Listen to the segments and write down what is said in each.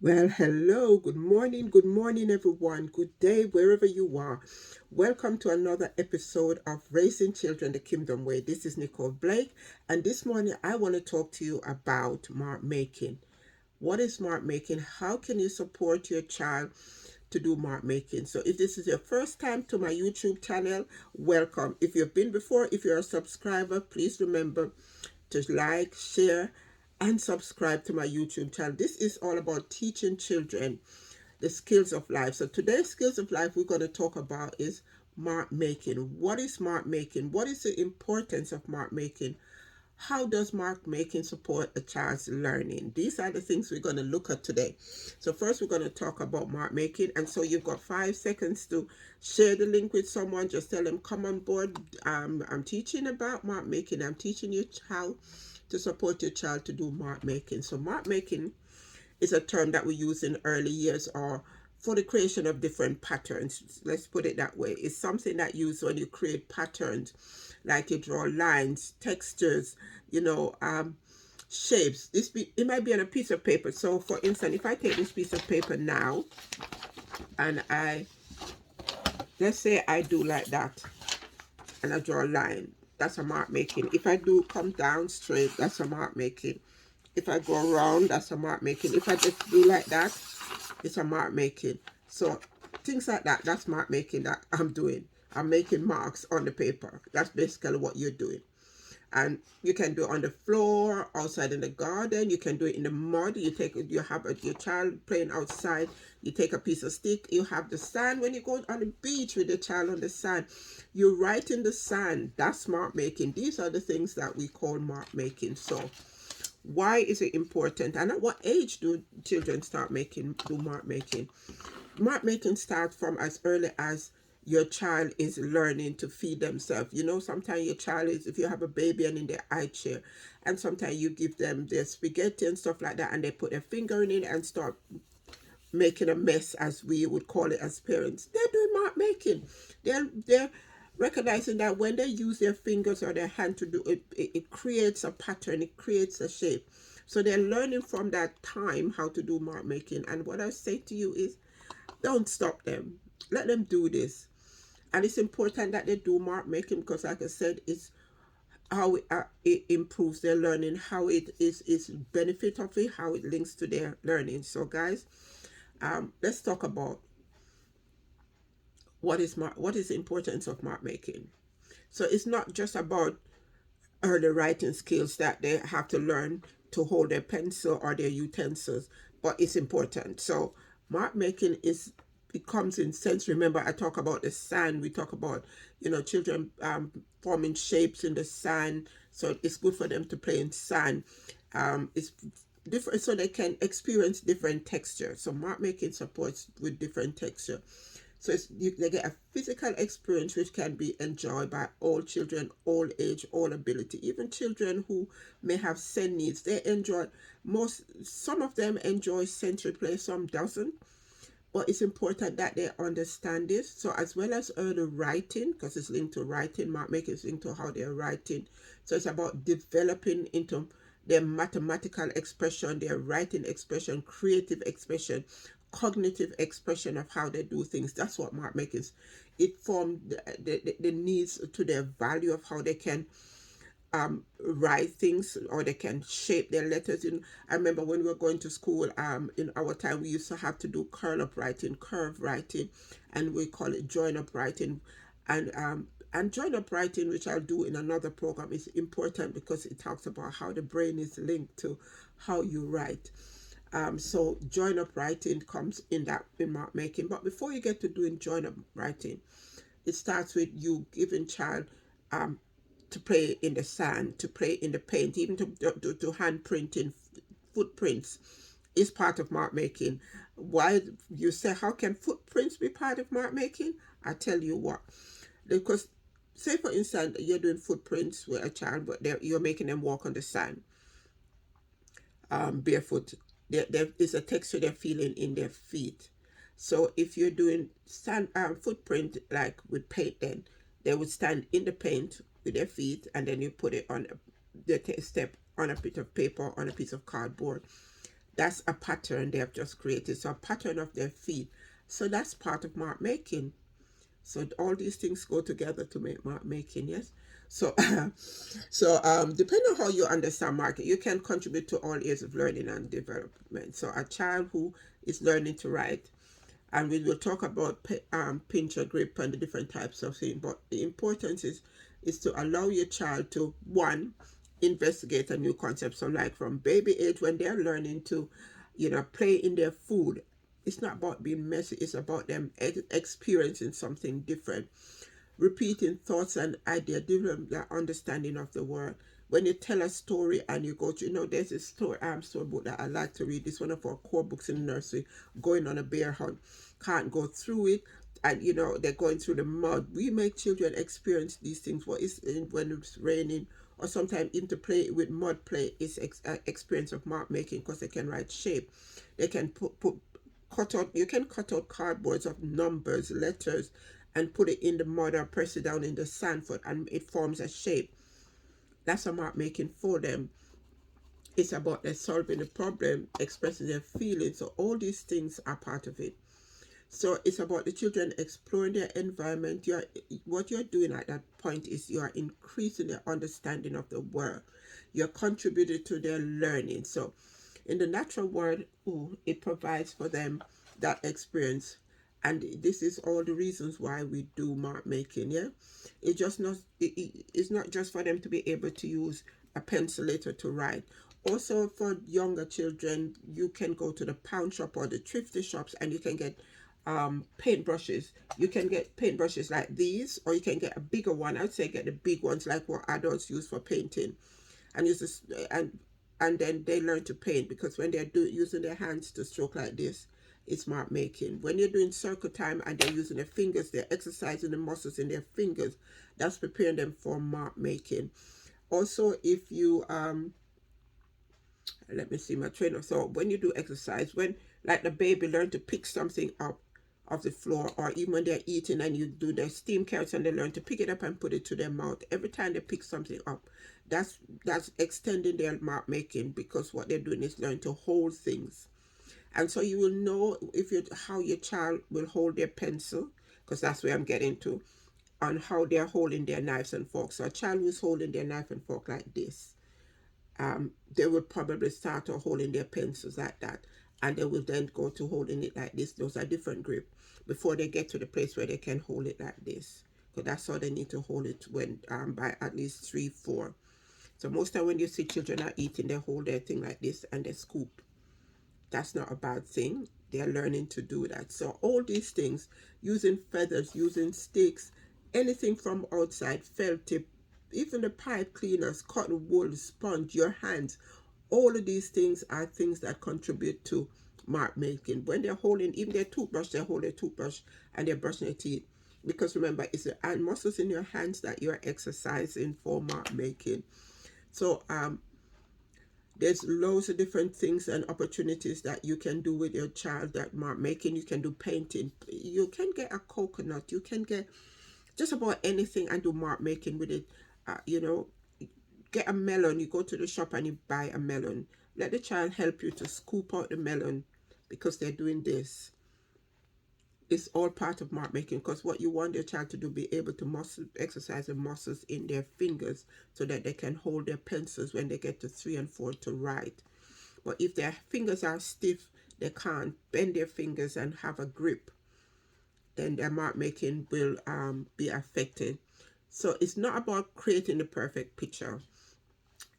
Well, hello, good morning, everyone. Good day, wherever you are. Welcome to another episode of Raising Children the Kingdom Way. This is Nicole Blake, and this morning I want to talk to you about mark making. What is mark making? How can you support your child to do mark making? So, if this is your first time to my YouTube channel, welcome. If you've been before, if you're a subscriber, please remember to like, share, and subscribe to my YouTube channel. This is all about teaching children the skills of life. So today's skills of life we're going to talk about is mark making. What is mark making? What is the importance of mark making? How does mark making support a child's learning? These are the things we're going to look at today. So first we're going to talk about mark making, and so you've got 5 seconds to share the link with someone. Just tell them, come on board. I'm teaching about mark making. I'm teaching you how to support your child to do mark making. So mark making is a term that we use in early years or for the creation of different patterns. Let's put it that way. It's something that you use when you create patterns, like you draw lines, textures, you know, shapes. It might be on a piece of paper. So, for instance, if I take this piece of paper now and let's say I do like that, and I draw a line, that's a mark making. If I do come down straight, that's a mark making. If I go around, that's a mark making. If I just do like that, it's a mark making. So things like that, that's mark making that I'm doing. I'm making marks on the paper. That's basically what you're doing. And you can do it on the floor, outside in the garden. You can do it in the mud. You have your child playing outside. You take a piece of stick. You have the sand when you go on the beach with the child on the sand. You write in the sand. That's mark making. These are the things that we call mark making. So why is it important, and at what age do children start making do mark making? Mark making starts from as early as your child is learning to feed themselves. You know, sometimes your child is, if you have a baby and in their eye chair, and sometimes you give them their spaghetti and stuff like that, and they put their finger in it and start making a mess, as we would call it as parents. They're doing mark making. They're recognizing that when they use their fingers or their hand to do it, it creates a pattern, it creates a shape. So they're learning from that time how to do mark making. And what I say to you is, don't stop them. Let them do this. And it's important that they do mark making because, like I said, it's how it improves their learning, how it is benefit of it, how it links to their learning. So, guys, let's talk about what is the importance of mark making. So it's not just about early writing skills that they have to learn to hold their pencil or their utensils, but it's important. So mark making is it comes in sense. Remember, I talk about the sand. We talk about children forming shapes in the sand. So it's good for them to play in sand. It's different so they can experience different textures. So mark making supports with different texture. So they get a physical experience which can be enjoyed by all children, all age, all ability. Even children who may have SEND needs, they enjoy some of them enjoy sensory play, some doesn't. But it's important that they understand this. So as well as early writing, because it's linked to writing, mark making is linked to how they're writing. So it's about developing into their mathematical expression, their writing expression, creative expression, cognitive expression of how they do things. That's what mark making is. It forms the needs to their value of how they can write things or they can shape their letters. I remember when we were going to school, in our time we used to have to do curl up writing, curve writing, and we call it join up writing. And join up writing, which I'll do in another program, is important because it talks about how the brain is linked to how you write. So join up writing comes in mark making. But before you get to doing join up writing, it starts with you giving child um, to play in the sand, to play in the paint, even to hand printing footprints is part of mark making. Why you say, how can footprints be part of mark making? I tell you what, because say for instance you're doing footprints with a child, but you're making them walk on the sand barefoot. There is a texture they're feeling in their feet. So if you're doing sand footprint like with paint, then they would stand in the paint with their feet, and then you put it on the step on a bit of paper, on a piece of cardboard. That's a pattern they have just created. So a pattern of their feet. So that's part of mark making. So all these things go together to make mark making, yes. So, depending on how you understand marking, you can contribute to all areas of learning and development. So, a child who is learning to write, and we will talk about pinch or grip and the different types of things. But the importance is to allow your child to one investigate a new concept. So, like from baby age, when they're learning to, play in their food, it's not about being messy. It's about them experiencing something different, repeating thoughts and ideas, developing their understanding of the world. When you tell a story and you go to, there's a story book that I like to read. It's one of our core books in the nursery, Going on a Bear Hunt. Can't go through it, and they're going through the mud. We make children experience these things. When it's raining, or sometimes even to play with mud play is experience of mark making, because they can write shape. They can cut out. You can cut out cardboards of numbers, letters, and put it in the mud or press it down in the sand for, and it forms a shape. That's a mark making for them. It's about them solving the problem, expressing their feelings. So all these things are part of it. So it's about the children exploring their environment. What you're doing at that point is you are increasing their understanding of the world. You're contributing to their learning. So in the natural world, it provides for them that experience. And this is all the reasons why we do mark making. Yeah, it's not just for them to be able to use a pencil later to write. Also, for younger children, you can go to the pound shop or the thrifty shops, and you can get paintbrushes. You can get paintbrushes like these, or you can get a bigger one. I'd say get the big ones like what adults use for painting, and use this, and then they learn to paint, because when they're using their hands to stroke like this, it's mark making. When you're doing circle time and they're using their fingers, they're exercising the muscles in their fingers. That's preparing them for mark making. Also, if you let me see my trainer. So when you do exercise, when like the baby learn to pick something up off the floor, or even when they're eating and you do their steam carrots and they learn to pick it up and put it to their mouth, every time they pick something up, that's extending their mark making, because what they're doing is learn to hold things. And so you will know how your child will hold their pencil, because that's where I'm getting to, on how they're holding their knives and forks. So a child who's holding their knife and fork like this, they will probably start holding their pencils like that, and they will then go to holding it like this. Those are different grip before they get to the place where they can hold it like this. So that's how they need to hold it when by at least 3-4. So most time when you see children are eating, they hold their thing like this and they scoop. That's not a bad thing. They're learning to do that. So all these things, using feathers, using sticks, anything from outside, felt tip, even the pipe cleaners, cotton wool, sponge, your hands, all of these things are things that contribute to mark making. When they're holding even their toothbrush, they hold their toothbrush and they're brushing their teeth. Because remember, it's the muscles in your hands that you're exercising for mark making. So there's loads of different things and opportunities that you can do with your child that mark making. You can do painting. You can get a coconut. You can get just about anything and do mark making with it. Get a melon. You go to the shop and you buy a melon. Let the child help you to scoop out the melon, because they're doing this. It's all part of mark making, because what you want your child to do, be able to exercise the muscles in their fingers so that they can hold their pencils when they get to 3 and 4 to write. But if their fingers are stiff, they can't bend their fingers and have a grip, then their mark making will be affected. So it's not about creating the perfect picture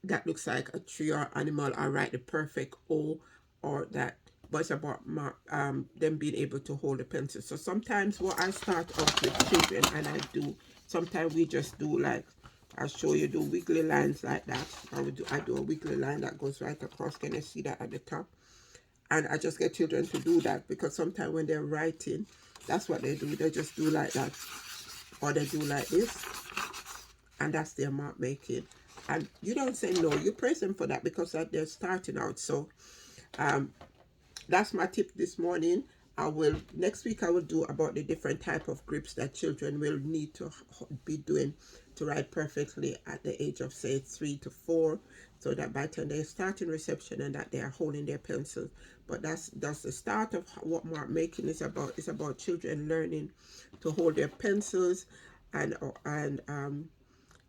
that looks like a tree or animal, or write the perfect O or that, but it's about them being able to hold a pencil. So sometimes what I start off with children, and sometimes we just do like, I'll show you, do wiggly lines like that. I do a wiggly line that goes right across. Can you see that at the top? And I just get children to do that, because sometimes when they're writing, that's what they do. They just do like that, or they do like this, and that's their mark making. And you don't say no, you praise them for that, because they're starting out. So that's my tip this morning. Next week I will do about the different type of grips that children will need to be doing to write perfectly at the age of, say, 3 to 4, so that by the time they start in reception and that they are holding their pencils. But that's the start of what mark making is about. It's about children learning to hold their pencils, and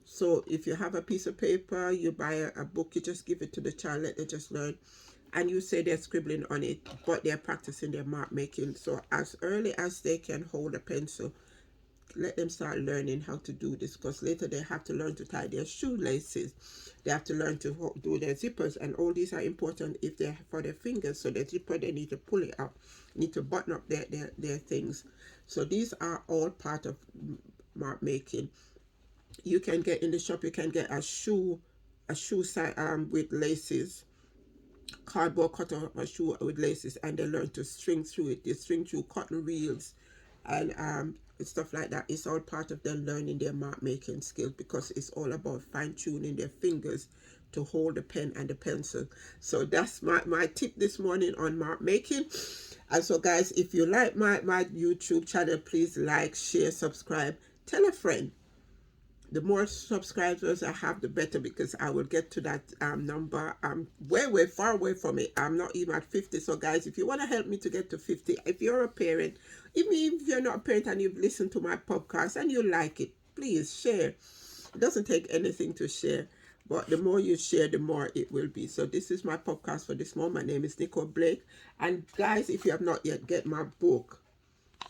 so if you have a piece of paper, you buy a book, you just give it to the child, let them just learn. And you say they're scribbling on it, but they're practicing their mark making. So as early as they can hold a pencil, let them start learning how to do this, because later they have to learn to tie their shoelaces. They have to learn to do their zippers, and all these are important if they're for their fingers. So the zipper, they need to pull it up, need to button up their things. So these are all part of mark making. You can get in the shop, you can get a shoe with laces, cardboard cut off a shoe with laces, and they learn to string through it. They string through cotton reels and stuff like that. It's all part of them learning their mark making skills, because it's all about fine tuning their fingers to hold the pen and the pencil. So that's my tip this morning on mark making. And so guys, if you like my YouTube channel, please like, share, subscribe, tell a friend. The more subscribers I have, the better, because I will get to that number. I'm way far away from it. I'm not even at 50. So guys, if you want to help me to get to 50, if you're a parent, even if you're not a parent and you've listened to my podcast and you like it, please share. It doesn't take anything to share, but the more you share, the more it will be. So this is my podcast for this month. My name is Nicole Blake. And guys, if you have not yet, get my book.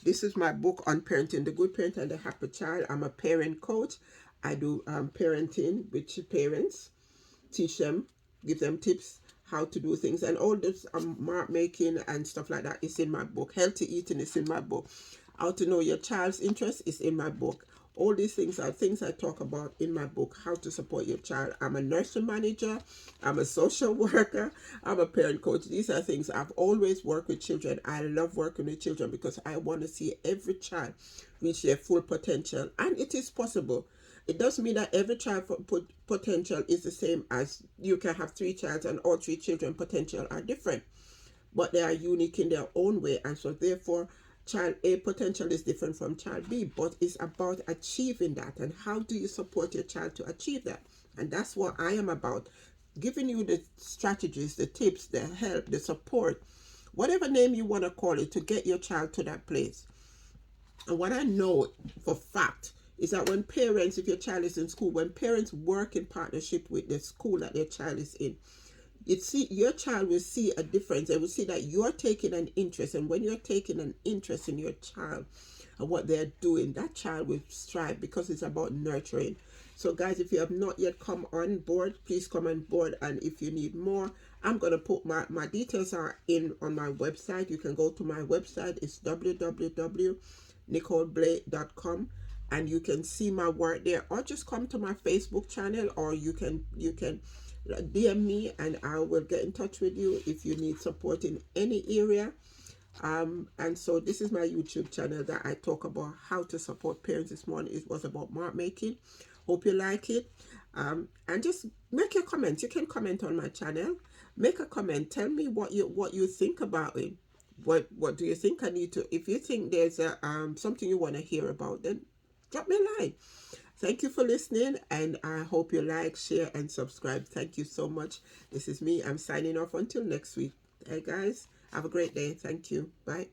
This is my book on parenting, The Good Parent and the Happy Child. I'm a parent coach. I do parenting with parents, teach them, give them tips how to do things, and all this mark making and stuff like that is in my book. Healthy eating is in my book. How to know your child's interest is in my book. All these things are things I talk about in my book, how to support your child. I'm a nursery manager, I'm a social worker, I'm a parent coach. These are things I've always worked with children. I love working with children because I want to see every child reach their full potential, and it is possible. It doesn't mean that every child potential is the same, as you can have 3 children and all 3 children potential are different, but they are unique in their own way. And so therefore child A potential is different from child B, but it's about achieving that, and how do you support your child to achieve that. And that's what I am about, giving you the strategies, the tips, the help, the support, whatever name you want to call it, to get your child to that place. And what I know for fact is that when parents, if your child is in school, when parents work in partnership with the school that their child is in, your child will see a difference. They will see that you're taking an interest, and when you're taking an interest in your child and what they're doing, that child will strive, because it's about nurturing. So guys, if you have not yet come on board, please come on board. And if you need more, I'm going to put my details are in on my website. You can go to my website. It's www.nicoleblake.com, and you can see my work there, or just come to my Facebook channel, or you can DM me and I will get in touch with you if you need support in any area. And so this is my YouTube channel that I talk about how to support parents. This morning it was about mark making. Hope you like it. And just make your comments. You can comment on my channel. Make a comment. Tell me what you think about it. What do you think I need to? If you think there's a something you want to hear about, then drop me a line. Thank you for listening, and I hope you like, share, and subscribe. Thank you so much. This is me. I'm signing off until next week. Hey guys, have a great day. Thank you. Bye.